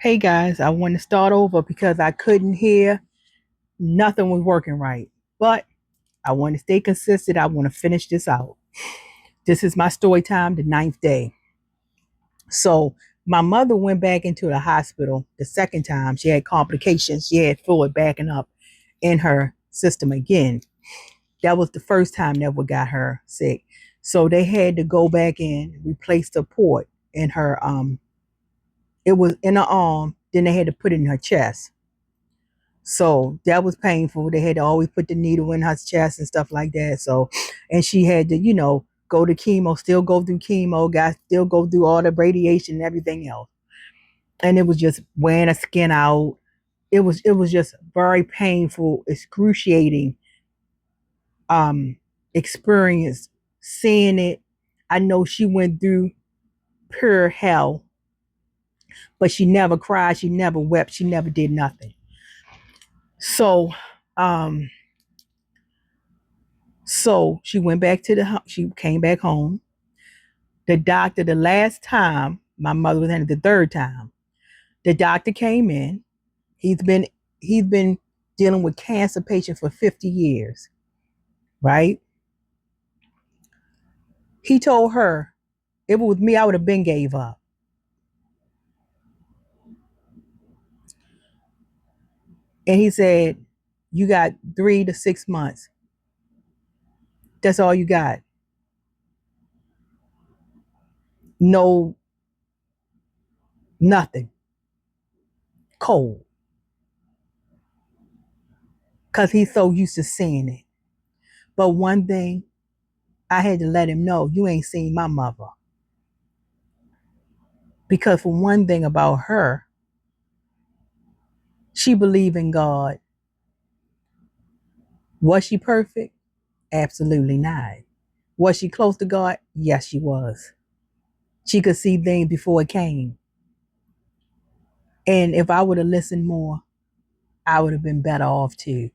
Hey guys, I want to start over because I couldn't hear. Nothing was working right. But I want to stay consistent. I want to finish this out. This is my story time, the ninth day. So my mother went back into the hospital the second time. She had complications. She had fluid backing up in her system again. That was the first time that we got her sick. So they had to go back in, replace the port in her it was in her arm, then they had to put it in her chest. So that was painful. They had to always put the needle in her chest and stuff like that. So, and she had to, go to chemo, still go through chemo, still go through all the radiation and everything else. And it was just wearing her skin out. It was just very painful, excruciating um experience seeing it. I know she went through pure hell, but she never cried, she never wept, she never did nothing. So um So she went back to she came back home. The doctor, the last time, my mother was in it the third time, the doctor came in. He's been he's been dealing with cancer patients for 50 years, right? He told her, if it was me, I would have been gave up. And he said, you got 3 to 6 months. That's all you got. No, nothing. Cold. Because he's so used to seeing it. But one thing, I had to let him know, you ain't seen my mother. Because for one thing about her, she believed in God. Was she perfect? Absolutely not. Was she close to God? Yes, she was. She could see things before it came. And if I would have listened more, I would have been better off too.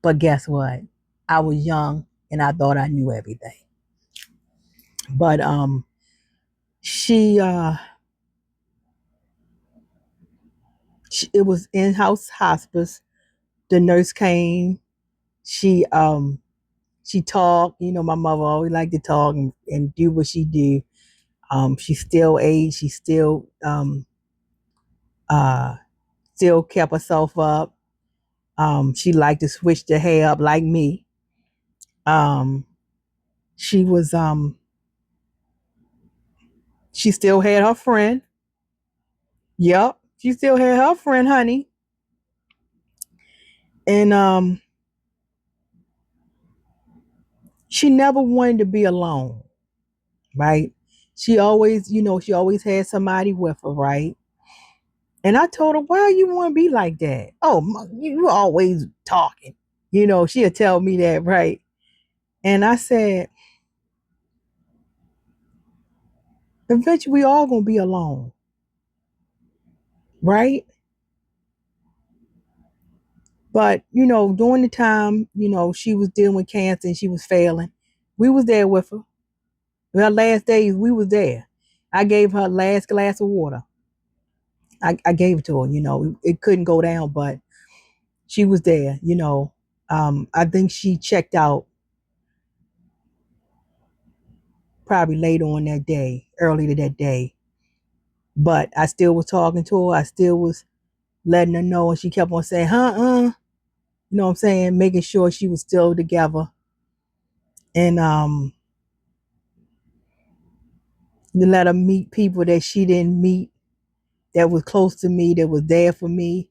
But guess what? I was young and I thought I knew everything. But she it was in-house hospice. The nurse came. She she talked. My mother always liked to talk and do what she do. She still aged. She uh, still kept herself up. She liked to switch the hair up like me. Um, she was she still had her friend. Yep, she still had her friend, honey. And she never wanted to be alone, right? She always had somebody with her, right? And I told her, why you want to be like that? Oh, you always talking. She'll tell me that, right? And I said, eventually we all gonna be alone, right? But during the time, she was dealing with cancer and she was failing, we was there with her. Her last days, we was there. I gave her last glass of water. I gave it to her. It couldn't go down, but she was there. I think she checked out probably later on that day, earlier that day. But I still was talking to her. I still was letting her know, and she kept on saying, You know what I'm saying? Making sure she was still together. And to let her meet people that she didn't meet, that was close to me, that was there for me,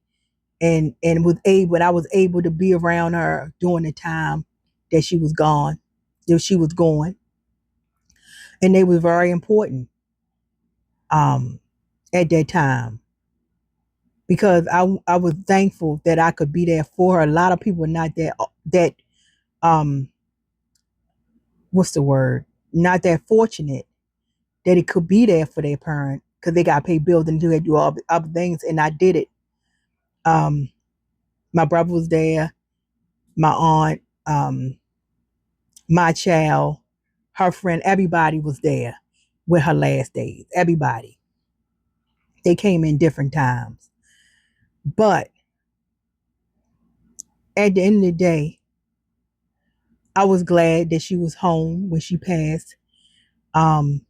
and I was able to be around her during the time that she was gone, that she was going. And they was very important um at that time because I was thankful that I could be there for her. A lot of people are not that um what's the word? Not that fortunate that it could be there for their parent because they got to pay bills and do all the other things, and I did it. Um, my brother was there, my aunt, my child, her friend, everybody was there with her last days. Everybody. They came in different times. But at the end of the day, I was glad that she was home when she passed. Um,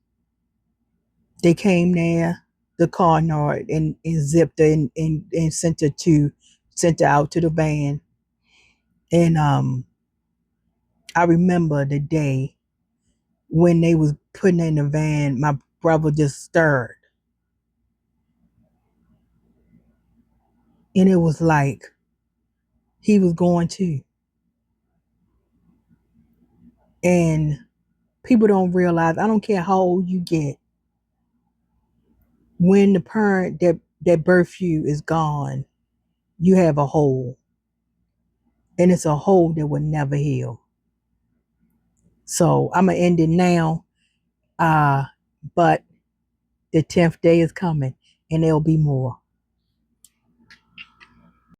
they came there, the coroner, and zipped her and sent her out to the van. And I remember the day when they was putting her in the van, my brother just stirred. And it was like he was going to. And people don't realize, I don't care how old you get, when the parent that birthed you is gone, you have a hole. And it's a hole that will never heal. So I'm gonna end it now. But the 10th day is coming and there'll be more.